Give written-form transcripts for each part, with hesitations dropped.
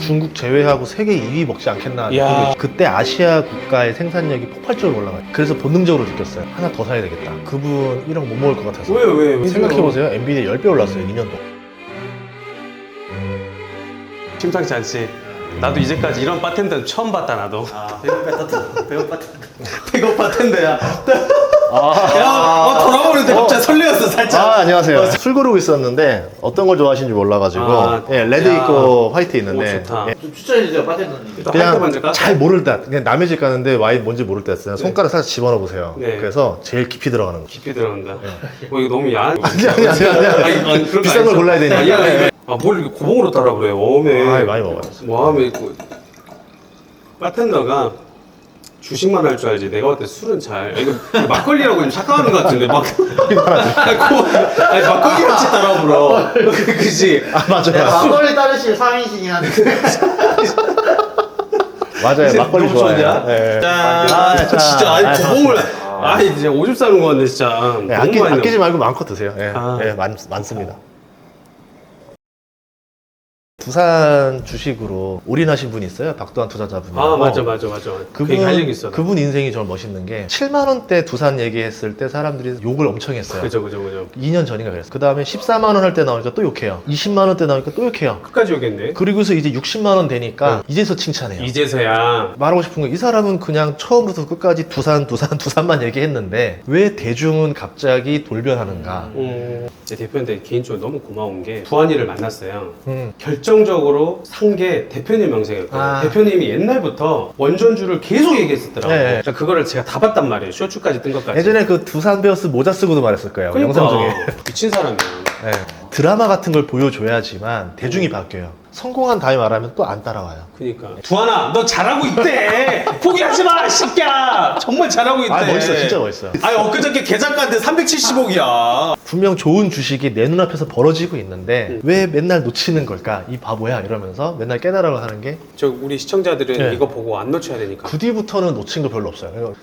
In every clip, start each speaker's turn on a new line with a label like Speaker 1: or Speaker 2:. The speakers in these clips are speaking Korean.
Speaker 1: 중국 제외하고 세계 2위 먹지 않겠나.
Speaker 2: 이야.
Speaker 1: 그때 아시아 국가의 생산력이 폭발적으로 올라가요. 그래서 본능적으로 느꼈어요. 하나 더 사야 되겠다. 그분 1억 못 먹을 것 같아서.
Speaker 2: 왜?
Speaker 1: 생각해보세요. 엔비디아 10배 올랐어요. 2년 동안.
Speaker 2: 심상치 않지. 나도 이제까지 이런 바텐더 처음 봤다 나도.
Speaker 3: 배우 파트너.
Speaker 2: 백업 바텐더야. 돌아오는데 갑자기 설레었어 살짝.
Speaker 1: 안녕하세요. 술 고르고 있었는데 어떤 걸 좋아하시는지 몰라가지고 레드
Speaker 2: 야.
Speaker 1: 있고 화이트 있는데
Speaker 2: 오, 좋다.
Speaker 1: 예,
Speaker 3: 좀 추천해주세요, 파트너님.
Speaker 1: 그냥 잘 모를 때 그냥 남의 집 가는데 와인 뭔지 모를 때 그냥 손가락 살짝 집어넣어 보세요.
Speaker 2: 네.
Speaker 1: 그래서 제일 깊이 들어가는 거.
Speaker 2: 깊게 들어간다. 이거 너무 야한.
Speaker 1: 아니, 비싼 걸 골라야 되니까.
Speaker 2: 뭘 이렇게 고봉으로 따라 그래? 웜에.
Speaker 1: 많이 먹어요.
Speaker 2: 웜에 있고. 바텐더가 주식만 할 줄 알지. 내가 봤을 때 술은 잘. 이거 막걸리라고 좀 착각하는 것 같은데 막. 아니 막걸리 같이 따라 불어. 그지?
Speaker 1: 맞아요.
Speaker 3: 막걸리 따르실 3인신이 하는.
Speaker 1: 맞아요. 막걸리 좋아해요. 네.
Speaker 2: 진짜 아니 고봉을. 아니 진짜 오줌 싸는 거 같네 진짜.
Speaker 1: 네,
Speaker 2: 너무 많이
Speaker 1: 아끼지 말고 마음껏 드세요. 예,
Speaker 2: 아.
Speaker 1: 예, 많습니다. 두산 주식으로 올인하신 분이 있어요. 박도환 투자자분이.
Speaker 2: 맞아. 그 얘기 할 얘기 있어.
Speaker 1: 그분 인생이 정말 멋있는 게 7만 원대 두산 얘기했을 때 사람들이 욕을 엄청 했어요.
Speaker 2: 그죠.
Speaker 1: 2년 전인가 그랬어요. 그 다음에 14만 원 할 때 나오니까 또 욕해요. 20만 원대 나오니까 또 욕해요.
Speaker 2: 끝까지 오겠네.
Speaker 1: 그리고서 이제 60만 원 되니까 이제서 칭찬해요.
Speaker 2: 이제서야.
Speaker 1: 말하고 싶은 건 이 사람은 그냥 처음부터 끝까지 두산만 얘기했는데 왜 대중은 갑자기 돌변하는가.
Speaker 2: 제 대표한테 개인적으로 너무 고마운 게 부한이를 만났어요.
Speaker 1: 음.
Speaker 2: 결정적으로 산 게 대표님 명색이었거든요. 대표님이 옛날부터 원전주를 계속 얘기했었더라고요.
Speaker 1: 네.
Speaker 2: 그러니까 그거를 제가 다 봤단 말이에요. 쇼츠까지 뜬 것까지.
Speaker 1: 예전에 그 두산 베어스 모자 쓰고도 말했을 거예요.
Speaker 2: 그러니까.
Speaker 1: 영상 중에.
Speaker 2: 미친 사람이에요.
Speaker 1: 네. 드라마 같은 걸 보여줘야지만 대중이 바뀌어요. 성공한 다음에 말하면 또 안 따라와요.
Speaker 2: 그니까 두한아 너 잘하고 있대. 포기하지 마 새끼야. 정말 잘하고 있대.
Speaker 1: 멋있어. 진짜 멋있어.
Speaker 2: 아니 엊그저께 계좌가인데 370억이야.
Speaker 1: 분명 좋은 주식이 내 눈앞에서 벌어지고 있는데 왜 맨날 놓치는 걸까? 이 바보야 이러면서 맨날 깨달아가 하는 게
Speaker 2: 저 우리 시청자들은
Speaker 1: 네.
Speaker 2: 이거 보고 안 놓쳐야 되니까.
Speaker 1: 그 뒤부터는 놓친 거 별로 없어요.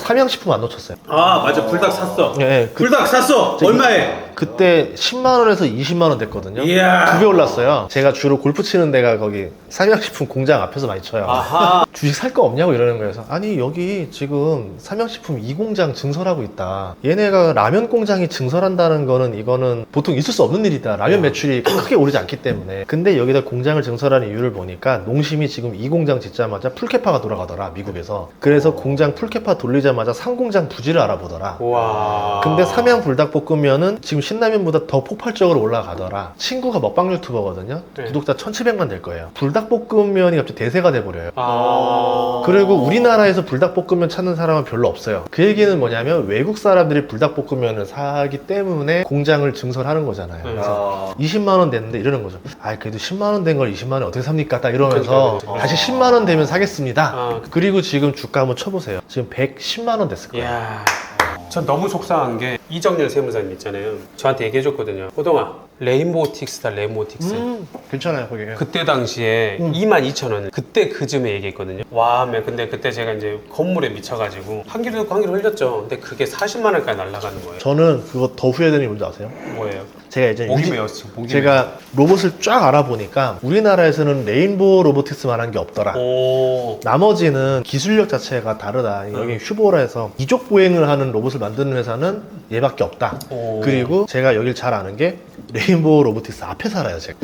Speaker 1: 삼양식품 안 놓쳤어요.
Speaker 2: 맞아 불닭 샀어.
Speaker 1: 네,
Speaker 2: 불닭 샀어. 얼마에?
Speaker 1: 그때 10만 원에서 20만 원 됐거든요.
Speaker 2: 이야.
Speaker 1: 2배 올랐어요. 제가 주로 골프 치는 데가 거기 삼양식품 공장 앞에서 많이 쳐요.
Speaker 2: 아하.
Speaker 1: 주식 살 거 없냐고 이러는 거여서 아니 여기 지금 삼양식품 이 공장 증설하고 있다. 얘네가 라면 공장이 증설한다는 거는 이거는 보통 있을 수 없는 일이다. 라면 매출이 크게 오르지 않기 때문에. 근데 여기다 공장을 증설하는 이유를 보니까 농심이 지금 이 공장 짓자마자 풀캐파가 돌아가더라 미국에서. 그래서 공장 풀캐파 돌리자마자 상공장 부지를 알아보더라.
Speaker 2: 와.
Speaker 1: 근데 삼양 불닭볶음면은 지금 신라면보다 더 폭발적으로 올라가더라. 친구가 먹방 유튜버거든요.
Speaker 2: 네.
Speaker 1: 구독자 1,700만 될 거예요. 불닭볶음면이 갑자기 대세가 돼버려요.
Speaker 2: 아.
Speaker 1: 그리고 우리나라에서 불닭볶음면 찾는 사람은 별로 없어요. 그 얘기는 뭐냐면 외국 사람들이 불닭볶음면을 사기 때문에 공장을 증설하는 거잖아요. 그래서 20만 원 됐는데 이러는 거죠. 그래도 10만 원 된 걸 20만 원에 어떻게 삽니까? 딱 이러면서
Speaker 2: 그렇죠.
Speaker 1: 다시 10만 원 되면 사겠습니다.
Speaker 2: 아.
Speaker 1: 그리고 지금 주가 한번 쳐보세요. 지금 110만 원 됐을 거예요.
Speaker 2: 이야. 전 너무 속상한 게 이정렬 세무사님 있잖아요. 저한테 얘기해줬거든요. 호동아, 레인보우틱스다 레인보우틱스.
Speaker 1: 괜찮아요, 거기.
Speaker 2: 그때 당시에 22,000원. 그때 그 즈음에 얘기했거든요. 와, 근데 그때 제가 이제 건물에 미쳐가지고 한 귀로 듣고 한 귀로 흘렸죠. 근데 그게 40만 원까지 날아가는 거예요.
Speaker 1: 저는 그거 더 후회되는 게 뭔지 아세요?
Speaker 2: 뭐예요?
Speaker 1: 제가 이제
Speaker 2: 목이 메었어.
Speaker 1: 제가 로봇을 쫙 알아보니까 우리나라에서는 레인보우 로보틱스만 한 게 없더라.
Speaker 2: 오.
Speaker 1: 나머지는 기술력 자체가 다르다. 여기 슈보라 해서 이족 보행을 하는 로봇을 만드는 회사는 얘밖에 없다.
Speaker 2: 오.
Speaker 1: 그리고 제가 여길 잘 아는 게 레인보우 로보틱스 앞에 살아요, 제가.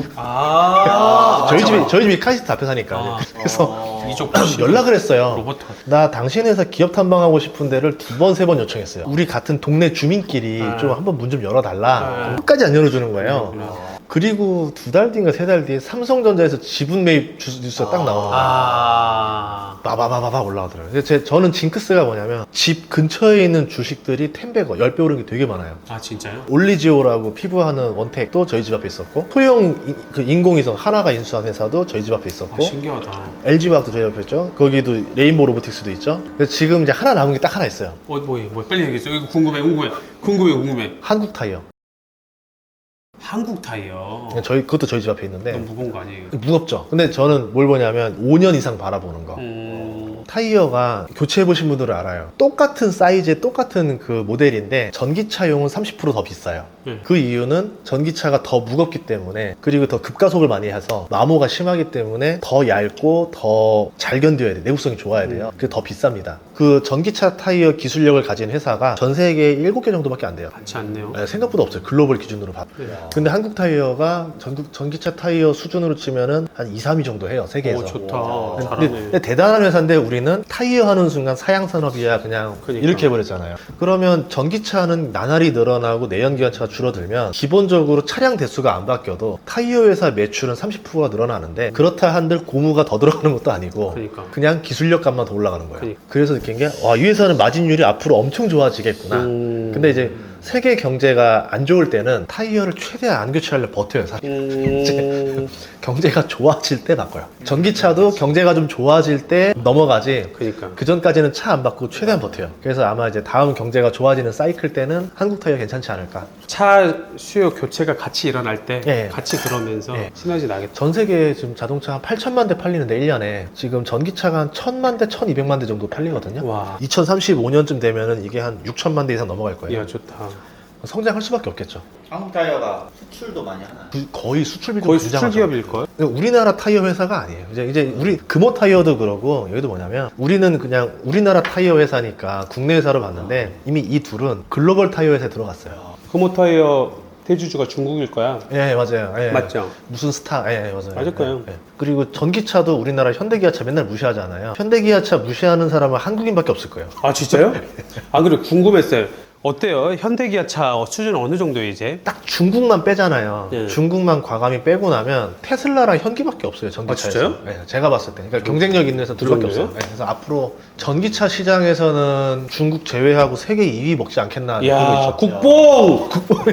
Speaker 1: 저희 집이 카이스트 앞에 사니까. 그래서
Speaker 2: 이쪽
Speaker 1: 연락을 했어요.
Speaker 2: 로봇.
Speaker 1: 나 당신 회사 기업 탐방하고 싶은 데를 2번, 3번 요청했어요. 우리 같은 동네 주민끼리 좀 한번 문 좀 열어달라. 끝까지 안 열어주는 거예요. 그리고 2달 뒤인가 3달 뒤에 삼성전자에서 지분 매입 뉴스가 딱 나오는 거예요. 빠바바바바 올라가더라고요. 그래서 저는 징크스가 뭐냐면 집 근처에 있는 주식들이 10배가 10배 오른 게 되게 많아요.
Speaker 2: 아, 진짜요?
Speaker 1: 올리지오라고 피부하는 원텍도 저희 집 앞에 있었고 소형 인공위성 하나가 인수한 회사도 저희 집 앞에 있었고
Speaker 2: 신기하다.
Speaker 1: LG화학도 저희 앞에 있죠. 거기도 레인보우 로보틱스도 있죠. 그래서 지금 이제 하나 남은 게 딱 하나 있어요.
Speaker 2: 뭐예요? 빨리 얘기해줘. 이거 궁금해.
Speaker 1: 한국 타이어.
Speaker 2: 한국 타이어.
Speaker 1: 그것도 저희 집 앞에 있는데
Speaker 2: 너무 무거운 거 아니에요?
Speaker 1: 무겁죠. 근데 저는 뭘 보냐면 5년 이상 바라보는 거. 타이어가 교체해보신 분들은 알아요. 똑같은 사이즈의 똑같은 그 모델인데 전기차용은 30% 더 비싸요. 그 이유는 전기차가 더 무겁기 때문에, 그리고 더 급가속을 많이 해서 마모가 심하기 때문에 더 얇고 더 잘 견뎌야 돼. 내구성이 좋아야 돼요. 그게 더 비쌉니다. 그 전기차 타이어 기술력을 가진 회사가 전 세계에 7개 정도밖에 안 돼요.
Speaker 2: 많지 않네요.
Speaker 1: 네, 생각보다 없어요. 글로벌 기준으로 봐도. 근데 한국 타이어가 전기차 타이어 수준으로 치면은 한 2, 3위 정도 해요. 세계에서.
Speaker 2: 오, 좋다.
Speaker 1: 근데
Speaker 2: 잘하네.
Speaker 1: 대단한 회사인데 우리는 타이어 하는 순간 사양산업이야 그냥
Speaker 2: 그러니까.
Speaker 1: 이렇게 해버렸잖아요. 그러면 전기차는 나날이 늘어나고 내연기관차가 줄어들면 기본적으로 차량 대수가 안 바뀌어도 타이어 회사 매출은 30%가 늘어나는데, 그렇다 한들 고무가 더 들어가는 것도 아니고
Speaker 2: 그러니까.
Speaker 1: 그냥 기술력 값만 더 올라가는 거예요.
Speaker 2: 그러니까.
Speaker 1: 그래서 느낀 게, 와, 이 회사는 마진율이 앞으로 엄청 좋아지겠구나. 근데 이제 세계 경제가 안 좋을 때는 타이어를 최대한 안 교체하려 버텨요, 사실. 경제가 좋아질 때 바꿔요. 전기차도 경제가 좀 좋아질 때 넘어가지.
Speaker 2: 그러니까.
Speaker 1: 그 전까지는 차 안 바꾸고 최대한 버텨요. 그래서 아마 이제 다음 경제가 좋아지는 사이클 때는 한국 타이어 괜찮지 않을까.
Speaker 2: 차 수요 교체가 같이 일어날 때
Speaker 1: 예.
Speaker 2: 같이 들어오면서
Speaker 1: 예.
Speaker 2: 시너지 나겠다.
Speaker 1: 전 세계에 지금 자동차 한 8천만 대 팔리는데 1년에 지금 전기차가 한 1000만 대, 1200만 대 정도 팔리거든요.
Speaker 2: 와.
Speaker 1: 2035년쯤 되면은 이게 한 6천만 대 이상 넘어갈 거예요.
Speaker 2: 이야, 좋다.
Speaker 1: 성장할 수밖에 없겠죠.
Speaker 3: 한국 타이어가 수출도 많이 하나요?
Speaker 1: 거의 수출 비중
Speaker 2: 거의
Speaker 1: 굉장하죠.
Speaker 2: 수출 기업일걸?
Speaker 1: 우리나라 타이어 회사가 아니에요. 이제 우리 금호 타이어도 그러고, 여기도 뭐냐면 우리는 그냥 우리나라 타이어 회사니까 국내 회사로 봤는데 이미 이 둘은 글로벌 타이어 회사에 들어갔어요.
Speaker 2: 금호타이어 대주주가 중국일 거야.
Speaker 1: 예, 맞아요. 예.
Speaker 2: 맞죠?
Speaker 1: 무슨 스타? 예, 맞아요.
Speaker 2: 맞을 거예요.
Speaker 1: 예. 그리고 전기차도 우리나라 현대기아차 맨날 무시하잖아요. 현대기아차 무시하는 사람은 한국인밖에 없을 거예요.
Speaker 2: 아, 진짜요? 아, 그래, 궁금했어요. 어때요? 현대기아차 수준은 어느 정도예요, 이제?
Speaker 1: 딱 중국만 빼잖아요.
Speaker 2: 예.
Speaker 1: 중국만 과감히 빼고 나면 테슬라랑 현기밖에 없어요, 전기차에서.
Speaker 2: 아, 진짜요?
Speaker 1: 네, 제가 봤을 때. 그러니까 경쟁력 있는 회사 둘밖에
Speaker 2: 그런데요?
Speaker 1: 없어요. 네, 그래서 앞으로 전기차 시장에서는 중국 제외하고 세계 2위 먹지 않겠나.
Speaker 2: 이야,
Speaker 1: 보고 있죠.
Speaker 2: 국뽕!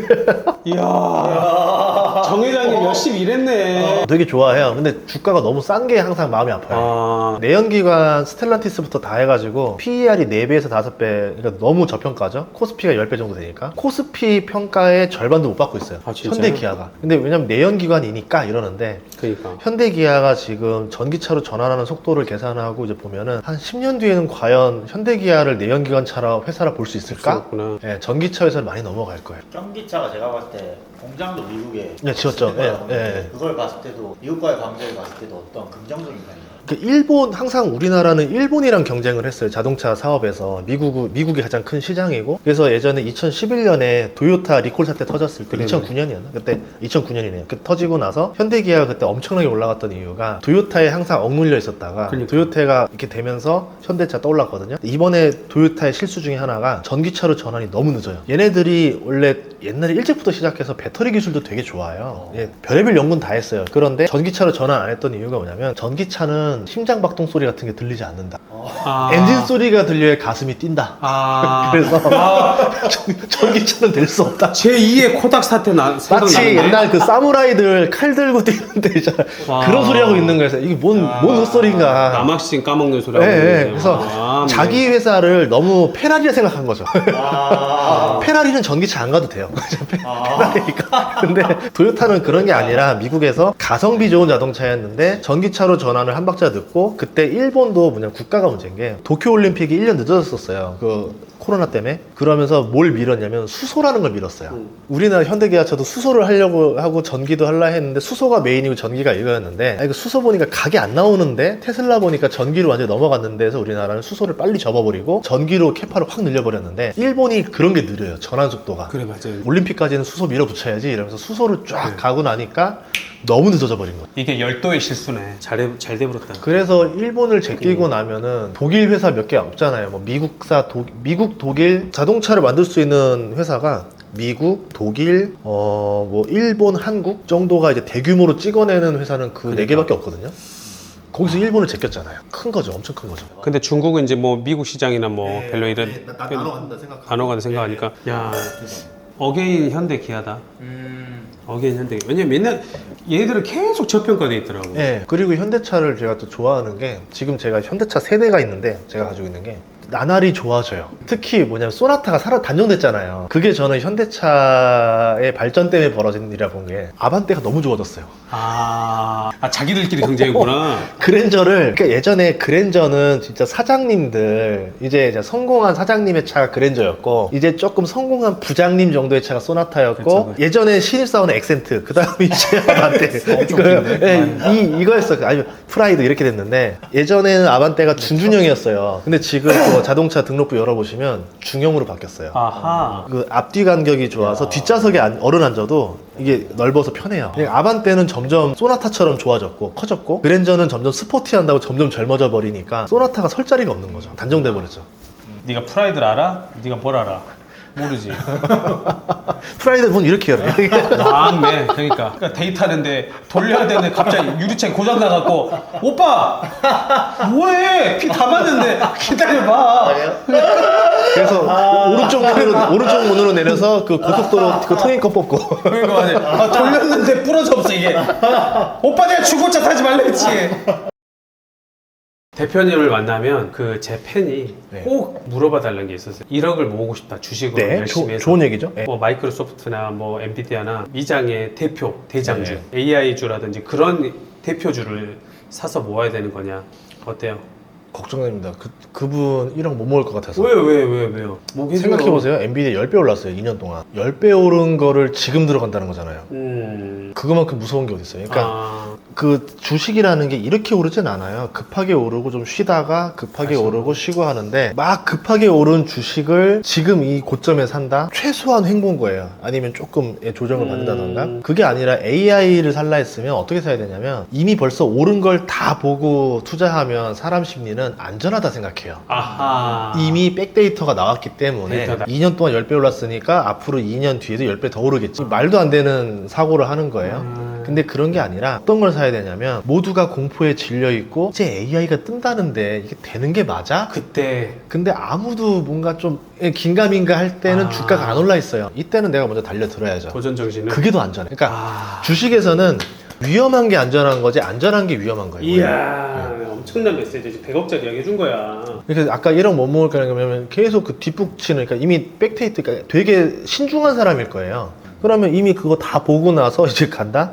Speaker 2: 이야, 정 회장님 열심히 일했네.
Speaker 1: 되게 좋아해요. 근데 주가가 너무 싼 게 항상 마음이 아파요.
Speaker 2: 아,
Speaker 1: 내연기관 스텔란티스부터 다 해가지고 PER이 4배에서 5배, 그러니까 너무 저평가죠. 코스피가 10배 정도 되니까 코스피 평가의 절반도 못 받고 있어요.
Speaker 2: 아, 진짜요?
Speaker 1: 현대기아가. 근데 왜냐면 내연기관이니까 이러는데,
Speaker 2: 그니까.
Speaker 1: 현대기아가 지금 전기차로 전환하는 속도를 계산하고 이제 보면은 한 10년 뒤에는 과연 현대기아를 내연기관차라 회사라 볼 수 있을까?
Speaker 2: 그렇구나.
Speaker 1: 예, 전기차 회사를 많이 넘어갈 거예요.
Speaker 3: 전기차가 제가 봤을 때 공장도 미국에
Speaker 1: 네, 지었죠. 예, 예.
Speaker 3: 그걸 봤을 때도 미국과의 관계를 봤을 때도 어떤 긍정적인 면이
Speaker 1: 그 일본, 항상 우리나라는 일본이랑 경쟁을 했어요. 자동차 사업에서. 미국이 가장 큰 시장이고. 그래서 예전에 2011년에 도요타 리콜 사태 터졌을 때,
Speaker 2: 네네.
Speaker 1: 2009년이었나? 그때 2009년이네요. 그 터지고 나서 현대기아가 그때 엄청나게 올라갔던 이유가 도요타에 항상 억눌려 있었다가
Speaker 2: 그러니까.
Speaker 1: 도요타가 이렇게 되면서 현대차 떠올랐거든요. 이번에 도요타의 실수 중에 하나가 전기차로 전환이 너무 늦어요. 얘네들이 원래 옛날에 일찍부터 시작해서 배터리 기술도 되게 좋아요. 예, 별의별 연구는 다 했어요. 그런데 전기차로 전환 안 했던 이유가 뭐냐면, 전기차는 심장 박동 소리 같은 게 들리지 않는다.
Speaker 2: 아.
Speaker 1: 엔진 소리가 들려야 가슴이 뛴다.
Speaker 2: 아.
Speaker 1: 그래서 전기차는 될 수 없다.
Speaker 2: 제2의 코닥 사태
Speaker 1: 마치
Speaker 2: 생각나는데?
Speaker 1: 옛날 그 사무라이들 칼 들고 뛰는 데 있잖아.
Speaker 2: 와.
Speaker 1: 그런 소리 하고 있는 거에서 이게 뭔 헛소리인가.
Speaker 2: 남학생 까먹는 소리
Speaker 1: 예,
Speaker 2: 하고
Speaker 1: 예.
Speaker 2: 있는데.
Speaker 1: 그래서
Speaker 2: 아,
Speaker 1: 자기 회사를 너무 페라리라 생각한 거죠.
Speaker 3: 아,
Speaker 1: 페라리는 전기차 안 가도 돼요.
Speaker 3: 아,
Speaker 1: 페라리니까. 근데 도요타는 그런 게 아니라 미국에서 가성비 좋은 자동차였는데 전기차로 전환을 한 박자 늦고, 그때 일본도 뭐냐, 국가가 문제인 게 도쿄올림픽이 1년 늦어졌었어요. 그 코로나 때문에. 그러면서 뭘 밀었냐면 수소라는 걸 밀었어요. 우리나라 현대기아차도 수소를 하려고 하고 전기도 하려 했는데 수소가 메인이고 전기가 이거였는데, 이거 수소 보니까 각이 안 나오는데 테슬라 보니까 전기로 완전히 넘어갔는데 해서 우리나라는 수소를 빨리 접어버리고 전기로 캐파를 확 늘려버렸는데, 일본이 그런 게 느려요. 전환 속도가.
Speaker 2: 그래, 맞아요.
Speaker 1: 올림픽까지는 수소 밀어붙여야지 이러면서 수소를 쫙 가고 나니까 너무 늦어져 버린 거예요.
Speaker 2: 이게 열도의 실수네. 잘 돼버렸다.
Speaker 1: 그래서 일본을 제끼고 나면은 독일 회사 몇 개 없잖아요. 뭐 미국, 독일 자동차를 만들 수 있는 회사가 미국, 독일, 뭐 일본, 한국 정도가 이제 대규모로 찍어내는 회사는 그 네 개밖에 없거든요. 거기서 일본을 제꼈잖아요. 큰 거죠, 엄청 큰 거죠.
Speaker 2: 근데 중국은 이제 뭐 미국 시장이나 뭐 별로 이런
Speaker 1: 나눠 간다 생각.
Speaker 2: 단어가 생각하니까 야, 어게인 현대 기아다. 어게인 현대. 왜냐면 맨날 얘들은 계속 저평가돼 있더라고.
Speaker 1: 네, 그리고 현대차를 제가 또 좋아하는 게, 지금 제가 현대차 세대가 있는데 제가 가지고 있는 게 나날이 좋아져요. 특히 뭐냐면 소나타가 단종됐잖아요. 그게 저는 현대차의 발전 때문에 벌어진 일이라 본 게 아반떼가 너무 좋아졌어요.
Speaker 2: 자기들끼리 경쟁했구나.
Speaker 1: 그랜저를 그러니까 예전에 그랜저는 진짜 사장님들 이제 성공한 사장님의 차가 그랜저였고 이제 조금 성공한 부장님 정도의 차가 소나타였고
Speaker 2: 그쵸.
Speaker 1: 예전에 신입사원은 엑센트 그 다음에 이제 아반떼
Speaker 2: 엄청 긴데?
Speaker 1: 이거였어. 아니 프라이드 이렇게 됐는데 예전에는 아반떼가 준중형이었어요. 근데 지금 또 자동차 등록부 열어보시면 중형으로 바뀌었어요.
Speaker 2: 아하.
Speaker 1: 그 앞뒤 간격이 좋아서 뒷좌석에 어른 앉아도 이게 넓어서 편해요. 아반떼는 점점 소나타처럼 좋아졌고 커졌고 그랜저는 점점 스포티한다고 점점 젊어져 버리니까 소나타가 설 자리가 없는 거죠. 단종돼 버렸죠.
Speaker 2: 네가 프라이드를 알아? 네가 뭘 알아? 모르지.
Speaker 1: 프라이드 문 이렇게 열어요.
Speaker 2: 왕네. 그러니까 데이트하는데 돌려야 되는데 갑자기 유리창 고장 나갖고 오빠 뭐해? 피 다 맞는데 기다려봐.
Speaker 1: 그래서 오른쪽 문으로 내려서 그 고속도로 그 토닝커 뽑고
Speaker 2: 그러니까 맞아. 돌렸는데 부러져 없어 이게. 오빠 내가 중고차 타지 말라 했지. 대표님을 만나면 그 제 팬이
Speaker 1: 네.
Speaker 2: 꼭 물어봐 달라는 게 있었어요. 1억을 모으고 싶다. 주식으로
Speaker 1: 네,
Speaker 2: 열심히 해서.
Speaker 1: 좋은 얘기죠. 네.
Speaker 2: 뭐 마이크로소프트나 뭐 엔비디아나 미장의 대표, 대장주,
Speaker 1: 네.
Speaker 2: AI주라든지 그런 대표주를 사서 모아야 되는 거냐? 어때요?
Speaker 1: 걱정됩니다. 그분 1억 못 먹을 것 같아서.
Speaker 2: 왜요? 뭐
Speaker 1: 생각해보세요. 엔비디아 10배 올랐어요. 2년 동안. 10배 오른 거를 지금 들어간다는 거잖아요. 그거만큼 무서운 게 어딨어요. 그러니까 그 주식이라는 게 이렇게 오르진 않아요. 급하게 오르고 좀 쉬다가 급하게 오르고 쉬고 하는데 막 급하게 오른 주식을 지금 이 고점에 산다? 최소한 횡보인 거예요. 아니면 조금 조정을 받는다던가. 그게 아니라 AI를 살라 했으면 어떻게 사야 되냐면 이미 벌써 오른 걸 다 보고 투자하면 사람 심리는 안전하다 생각해요.
Speaker 2: 아하.
Speaker 1: 이미 백데이터가 나왔기 때문에
Speaker 2: 데이터다.
Speaker 1: 2년 동안 10배 올랐으니까 앞으로 2년 뒤에도 10배 더 오르겠지. 말도 안 되는 사고를 하는 거예요. 근데 그런 게 아니라 어떤 걸 사야 되냐면 모두가 공포에 질려 있고 이제 AI가 뜬다는데 이게 되는 게 맞아?
Speaker 2: 그때
Speaker 1: 근데 아무도 뭔가 좀 긴가민가 할 때는 주가가 안 올라 있어요. 이때는 내가 먼저 달려들어야죠.
Speaker 2: 도전 정신을.
Speaker 1: 그게 더 안전해. 그러니까 주식에서는 위험한 게 안전한 거지 안전한 게 위험한 거예요.
Speaker 2: 이야, 엄청난 메시지. 100억짜리 이야기 해준 거야.
Speaker 1: 그러니까 아까 1억 못 먹을 거냐면 계속 그 뒷북치는 그러니까 이미 백테이트 그러니까 되게 신중한 사람일 거예요. 그러면 이미 그거 다 보고 나서 이제 간다?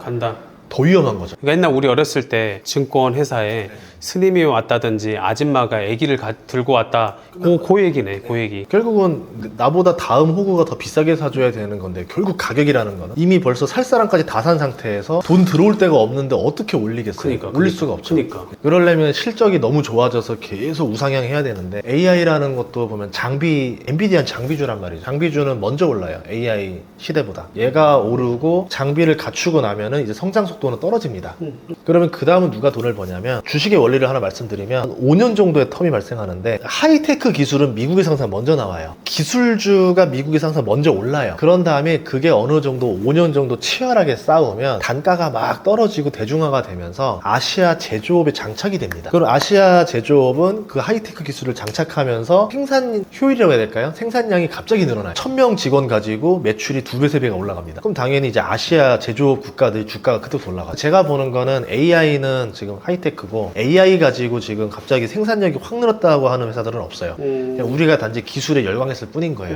Speaker 1: 더 위험한 거죠.
Speaker 2: 그러니까 옛날 우리 어렸을 때 증권 회사에 스님이 왔다든지 아줌마가 아기를 들고 왔다. 그 얘기네, 그 얘기.
Speaker 1: 결국은 나보다 다음 호구가 더 비싸게 사줘야 되는 건데 결국 가격이라는 거는 이미 벌써 살 사람까지 다 산 상태에서 돈 들어올 데가 없는데 어떻게 올리겠어요? 올릴 수가 없죠. 그러려면 실적이 너무 좋아져서 계속 우상향 해야 되는데 AI라는 것도 보면 엔비디아는 장비주란 말이죠. 장비주는 먼저 올라요. AI 시대보다. 얘가 오르고 장비를 갖추고 나면은 이제 성장 속도는 떨어집니다. 그러면 그 다음은 누가 돈을 버냐면 주식의 원리를 하나 말씀드리면 5년 정도의 텀이 발생하는데 하이테크 기술은 미국에서 항상 먼저 나와요. 기술주가 미국에서 항상 먼저 올라요. 그런 다음에 그게 어느 정도 5년 정도 치열하게 싸우면 단가가 막 떨어지고 대중화가 되면서 아시아 제조업에 장착이 됩니다. 그럼 아시아 제조업은 그 하이테크 기술을 장착하면서 생산 효율이라고 해야 될까요? 생산량이 갑자기 늘어나요. 1000명 직원 가지고 매출이 2배, 3배가 올라갑니다. 그럼 당연히 이제 아시아 제조업 국가들 주가가 그때부터 올라가요. 제가 보는 거는 AI는 지금 하이테크고 AI 가지고 지금 갑자기 생산력이 확 늘었다고 하는 회사들은 없어요. 그냥 우리가 단지 기술에 열광했을 뿐인 거예요.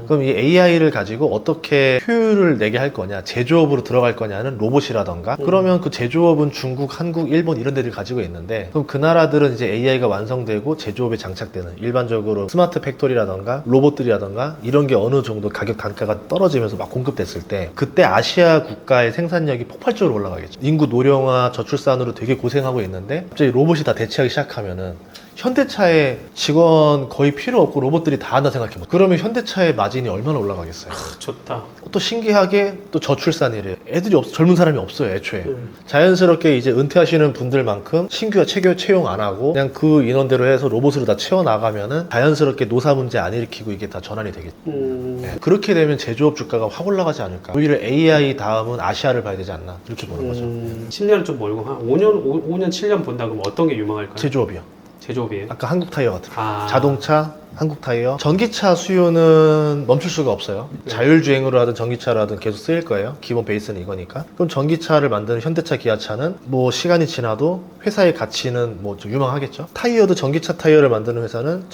Speaker 1: 그럼 이 AI를 가지고 어떻게 효율을 내게 할 거냐, 제조업으로 들어갈 거냐는 로봇이라던가 그러면 그 제조업은 중국, 한국, 일본 이런 데들 가지고 있는데 그럼 그 나라들은 이제 AI가 완성되고 제조업에 장착되는 일반적으로 스마트 팩토리라던가 로봇들이라던가 이런 게 어느 정도 가격 단가가 떨어지면서 막 공급됐을 때 그때 아시아 국가의 생산력이 폭발적으로 올라가겠죠. 인구 노령화, 저출산으로 되게 고생하고 있는데 갑자기 로봇이 다 대체하기 시작하면은 현대차에 직원 거의 필요 없고 로봇들이 다 한다 생각해보세요. 그러면 현대차의 마진이 얼마나 올라가겠어요.
Speaker 2: 좋다.
Speaker 1: 또 신기하게 또 저출산이래요. 애들이 젊은 사람이 없어요 애초에. 자연스럽게 이제 은퇴하시는 분들만큼 신규 채용 안 하고 그냥 그 인원대로 해서 로봇으로 다 채워나가면은 자연스럽게 노사 문제 안 일으키고 이게 다 전환이 되겠죠. 네. 그렇게 되면 제조업 주가가 확 올라가지 않을까. 오히려 AI 다음은 아시아를 봐야 되지 않나 이렇게 보는 거죠.
Speaker 2: 10년은 좀 멀고 한 5년 7년 본다 그러면 어떤 게 유망할까요?
Speaker 1: 제조업이요.
Speaker 2: 제조업이에요?
Speaker 1: 아까 한국 타이어 같은 거.
Speaker 2: 아.
Speaker 1: 자동차, 한국 타이어. 전기차 수요는 멈출 수가 없어요. 자율주행으로 하든 전기차로 하든 계속 쓰일 거예요. 기본 베이스는 이거니까. 그럼 전기차를 만드는 현대차, 기아차는 뭐 시간이 지나도 회사의 가치는 뭐 좀 유망하겠죠. 타이어도 전기차 타이어를 만드는 회사는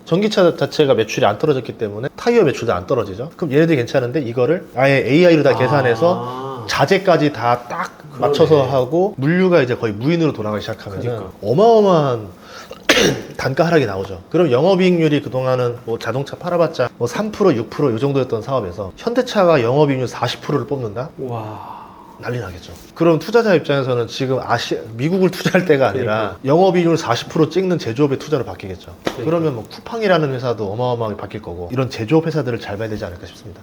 Speaker 1: 전기차 자체가 매출이 안 떨어졌기 때문에 타이어 매출도 안 떨어지죠. 그럼 얘네들이 괜찮은데 이거를 아예 AI로 다 계산해서 자재까지 다 딱 맞춰서 하고 물류가 이제 거의 무인으로 돌아가기 시작하면
Speaker 2: 그러니까.
Speaker 1: 어마어마한 단가 하락이 나오죠. 그럼 영업이익률이 그동안은 뭐 자동차 팔아봤자 뭐 3%, 6%이 정도였던 사업에서 현대차가 영업이익률 40%를 뽑는다?
Speaker 2: 와.
Speaker 1: 난리 나겠죠. 그럼 투자자 입장에서는 지금 미국을 투자할 때가 아니라 영업이익률 40% 찍는 제조업의 투자로 바뀌겠죠. 그러면 뭐 쿠팡이라는 회사도 어마어마하게 바뀔 거고 이런 제조업 회사들을 잘 봐야 되지 않을까 싶습니다.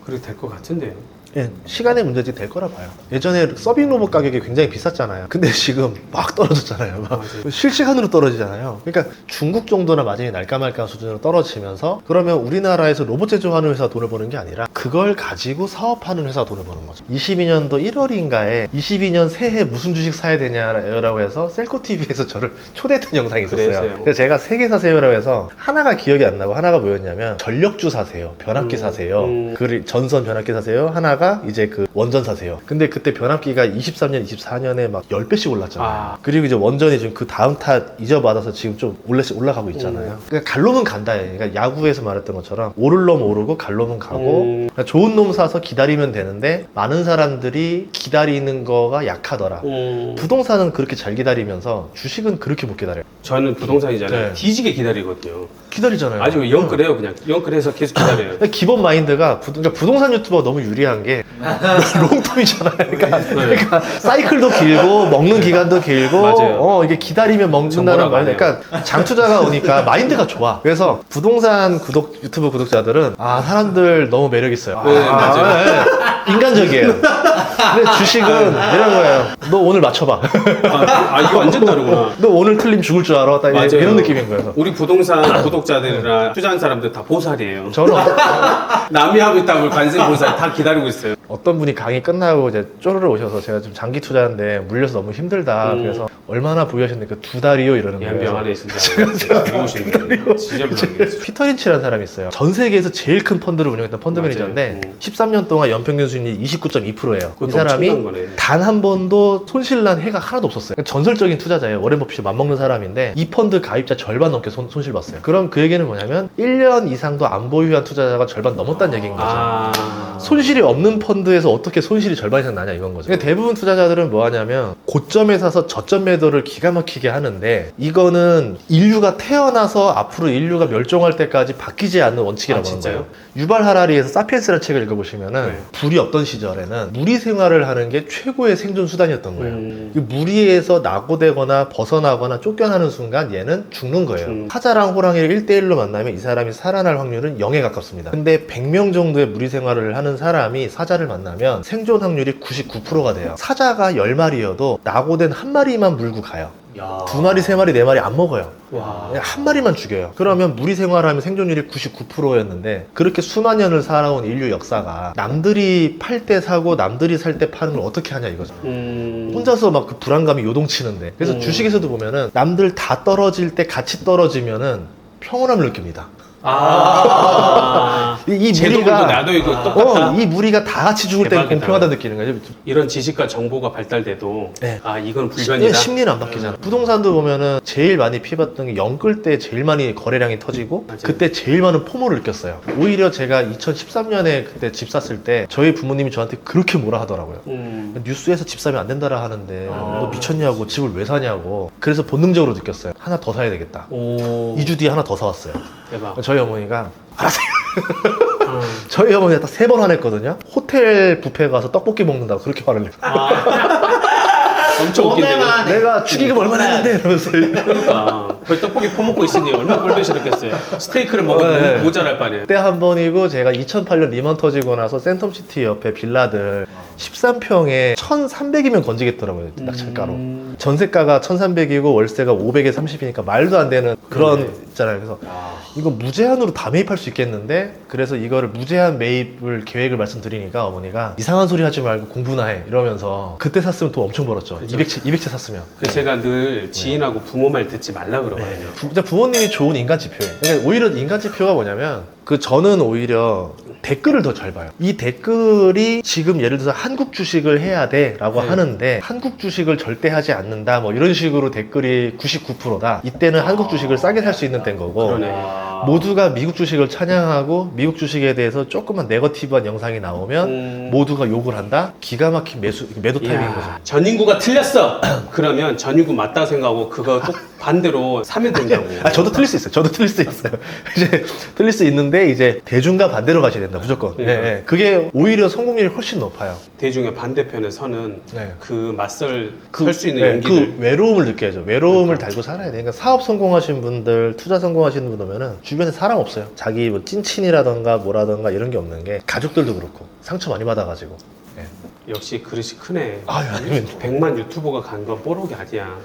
Speaker 2: 그렇게 될 것 같은데요.
Speaker 1: 예, 시간의 문제지 될 거라 봐요. 예전에 서빙 로봇 가격이 굉장히 비쌌잖아요. 근데 지금 막 떨어졌잖아요. 막 실시간으로 떨어지잖아요. 그러니까 중국 정도나 마진이 날까 말까 수준으로 떨어지면서 그러면 우리나라에서 로봇 제조하는 회사가 돈을 버는 게 아니라 그걸 가지고 사업하는 회사가 돈을 버는 거죠. 22년도 1월인가에 22년 새해 무슨 주식 사야 되냐라고 해서 셀코TV에서 저를 초대했던 영상이 있었어요.
Speaker 2: 그래서요.
Speaker 1: 그래서 제가 3개 사세요라고 해서 하나가 기억이 안 나고 하나가 뭐였냐면 전력주 사세요. 변압기 사세요. 그 전선 변압기 사세요. 하나가 이제 그 원전 사세요. 근데 그때 변압기가 23년, 24년에 막 10배씩 올랐잖아요. 그리고 이제 원전이 지금 그 다음 탓 잊어받아서 지금 좀 올라가고 있잖아요. 그러니까 갈 놈은 간다. 그러니까 야구에서 말했던 것처럼 오를 놈 오르고 갈 놈은 가고 그러니까 좋은 놈 사서 기다리면 되는데 많은 사람들이 기다리는 거가 약하더라. 부동산은 그렇게 잘 기다리면서 주식은 그렇게 못 기다려요.
Speaker 2: 저는 부동산이잖아요.
Speaker 1: 네.
Speaker 2: 뒤지게 기다리거든요.
Speaker 1: 기다리잖아요.
Speaker 2: 아주 영끌해요, 그냥. 영끌해서 계속 기다려요.
Speaker 1: 근데 기본 마인드가 그러니까 부동산 유튜버가 너무 유리한 게 롱텀이잖아요. 그러니까 사이클도 길고 먹는 기간도 길고
Speaker 2: 맞아요.
Speaker 1: 이게 기다리면 먹는다는
Speaker 2: 정보라고
Speaker 1: 말.
Speaker 2: 하네요.
Speaker 1: 그러니까 장투자가 오니까 마인드가 좋아. 그래서 부동산 유튜브 구독자들은 사람들 너무 매력 있어요.
Speaker 2: 네, 맞아요.
Speaker 1: 네. 인간적이에요. 근데 주식은 이런 거예요. 너 오늘 맞춰봐.
Speaker 2: 이거 완전 다르구나.
Speaker 1: 너 오늘 틀림 죽을 줄 알아. 딱
Speaker 2: 맞아요.
Speaker 1: 이런 느낌인 거예요.
Speaker 2: 우리 부동산 구독자들이나 투자한 사람들 다 보살이에요.
Speaker 1: 저는
Speaker 2: 남이 하고 있다고 관심 보살 다 기다리고 있어요.
Speaker 1: 어떤 분이 강의 끝나고 이제 쪼르르 오셔서 제가 좀 장기 투자하는데 물려서 너무 힘들다. 그래서 얼마나 보유하셨는데 2달이요 이러는 거예요.
Speaker 2: 병안에 진짜 미우신데 진짜 불안해.
Speaker 1: 피터 린치라는 사람이 있어요. 전 세계에서 제일 큰 펀드를 운영했던 펀드
Speaker 2: 맞아요.
Speaker 1: 매니저인데 13년 동안 연평균 수익률이 29.2%예요. 이
Speaker 2: 그것도
Speaker 1: 사람이
Speaker 2: 엄청난 거네.
Speaker 1: 단 한 번도 손실난 해가 하나도 없었어요. 전설적인 투자자예요. 워렌 버핏이 맞먹는 사람인데 이 펀드 가입자 절반 넘게 손실 봤어요. 그럼 그 얘기는 뭐냐면 1년 이상도 안 보유한 투자자가 절반 넘었다는 얘기인 거죠. 손실이 없는 펀드에서 어떻게 손실이 절반 이상 나냐 이건 거죠. 그러니까 대부분 투자자들은 뭐 하냐면 고점에 사서 저점 매도를 기가 막히게 하는데 이거는 인류가 태어나서 앞으로 인류가 멸종할 때까지 바뀌지 않는 원칙이라고 하는 거예요. 유발 하라리에서 사피엔스라는 책을 읽어보시면은 불이 없던 시절에는 무리 생활을 하는 게 최고의 생존 수단이었던 거예요. 이 무리에서 낙오되거나 벗어나거나 쫓겨나는 순간 얘는 죽는 거예요. 사자랑 호랑이를 1대1로 만나면 이 사람이 살아날 확률은 0에 가깝습니다. 근데 100명 정도의 무리 생활을 하는 사람이 사자를 만나면 생존 확률이 99%가 돼요. 사자가 10마리여도 낙오된 한 마리만 물고 가요. 2마리, 3마리, 4마리 안 먹어요. 그냥 한 마리만 죽여요. 그러면 무리 생활하면 생존율이 99%였는데 그렇게 수만 년을 살아온 인류 역사가 남들이 팔 때 사고 남들이 살 때 파는 걸 어떻게 하냐 이거죠. 혼자서 막 그 불안감이 요동치는데 그래서 주식에서도 보면은 남들 다 떨어질 때 같이 떨어지면은 평온함을 느낍니다. 이 무리가
Speaker 2: 나도 이거 똑같다.
Speaker 1: 이 무리가 다 같이 죽을 때
Speaker 2: 대박이다.
Speaker 1: 공평하다 느끼는 거죠.
Speaker 2: 이런 지식과 정보가 발달돼도
Speaker 1: 네.
Speaker 2: 이건 불변이다.
Speaker 1: 심리는 안 바뀌잖아. 부동산도 보면은 제일 많이 피해봤던 게 영끌 때 제일 많이 거래량이 터지고
Speaker 2: 맞아요.
Speaker 1: 그때 제일 많은 포모를 느꼈어요. 오히려 제가 2013년에 그때 집 샀을 때 저희 부모님이 저한테 그렇게 뭐라 하더라고요. 뉴스에서 집 사면 안 된다라 하는데 너 미쳤냐고 집을 왜 사냐고. 그래서 본능적으로 느꼈어요. 하나 더 사야 되겠다. 2주 뒤에 하나 더 사왔어요.
Speaker 2: 대박.
Speaker 1: 저희 어머니가 알았어요. 저희 어머니가 딱 3번 화냈거든요. 호텔 뷔페 가서 떡볶이 먹는다고 그렇게 화를 내요.
Speaker 2: 엄청 웃긴데.
Speaker 1: 내가 축의금 얼마나 했는데 이러면서.
Speaker 2: 그러니까 거의 떡볶이 퍼먹고 있으니 얼마나 꼴보시겠어요. 스테이크를 먹어도
Speaker 1: 네.
Speaker 2: 모자랄 바네.
Speaker 1: 그때 한 번이고 제가 2008년 리먼 터지고 나서 센텀시티 옆에 빌라들 13평에 1,300이면 건지겠더라고요. 낙찰가로. 전세가가 1,300이고 월세가 500에 30이니까 말도 안 되는 그런 있잖아요. 그래서
Speaker 2: 아,
Speaker 1: 이거 무제한으로 다 매입할 수 있겠는데, 그래서 이거를 무제한 매입을 계획을 말씀드리니까 어머니가 이상한 소리 하지 말고 공부나 해 이러면서, 그때 샀으면 돈 엄청 벌었죠.
Speaker 2: 그죠.
Speaker 1: 200채 샀으면.
Speaker 2: 그래서 제가 늘 지인하고 부모 말 듣지 말라 그러거든요.
Speaker 1: 진짜 부모님이 좋은 인간 지표예요. 그러니까 오히려 인간 지표가 뭐냐면, 저는 오히려 댓글을 더 잘 봐요. 이 댓글이 지금 예를 들어서 한국 주식을 해야 돼 라고
Speaker 2: 네.
Speaker 1: 하는데, 한국 주식을 절대 하지 않는다 뭐 이런 식으로 댓글이 99%다. 이때는 한국 주식을 싸게 살 수 있는 때인 거고,
Speaker 2: 그러네.
Speaker 1: 모두가 미국 주식을 찬양하고 미국 주식에 대해서 조금만 네거티브한 영상이 나오면 모두가 욕을 한다? 기가 막힌 매도 타이밍인 거죠.
Speaker 2: 전 인구가 틀렸어. 그러면 전 인구 맞다고 생각하고 그거 또 반대로 사면 된다고.
Speaker 1: 저도 틀릴 수 있어요. 저도 틀릴 수 있어요. 이제 틀릴 수 있는데, 이제 대중과 반대로 가셔야 된다, 무조건. 예, 예. 그게 오히려 성공률이 훨씬 높아요.
Speaker 2: 대중의 반대편에 서는
Speaker 1: 네.
Speaker 2: 그 맞설 설 수 있는
Speaker 1: 네,
Speaker 2: 용기를.
Speaker 1: 그 외로움을 느껴야죠. 외로움을 달고 살아야 돼. 그러니까 사업 성공하신 분들, 투자 성공하시는 분 보면은 주변에 사람 없어요. 자기 뭐 찐친이라던가 뭐라던가 이런 게 없는 게, 가족들도 그렇고 상처 많이 받아가지고. 예.
Speaker 2: 역시 그릇이 크네.
Speaker 1: 아유, 아닙니다.
Speaker 2: 100만 유튜버가 간 건 뽀록이 아니야.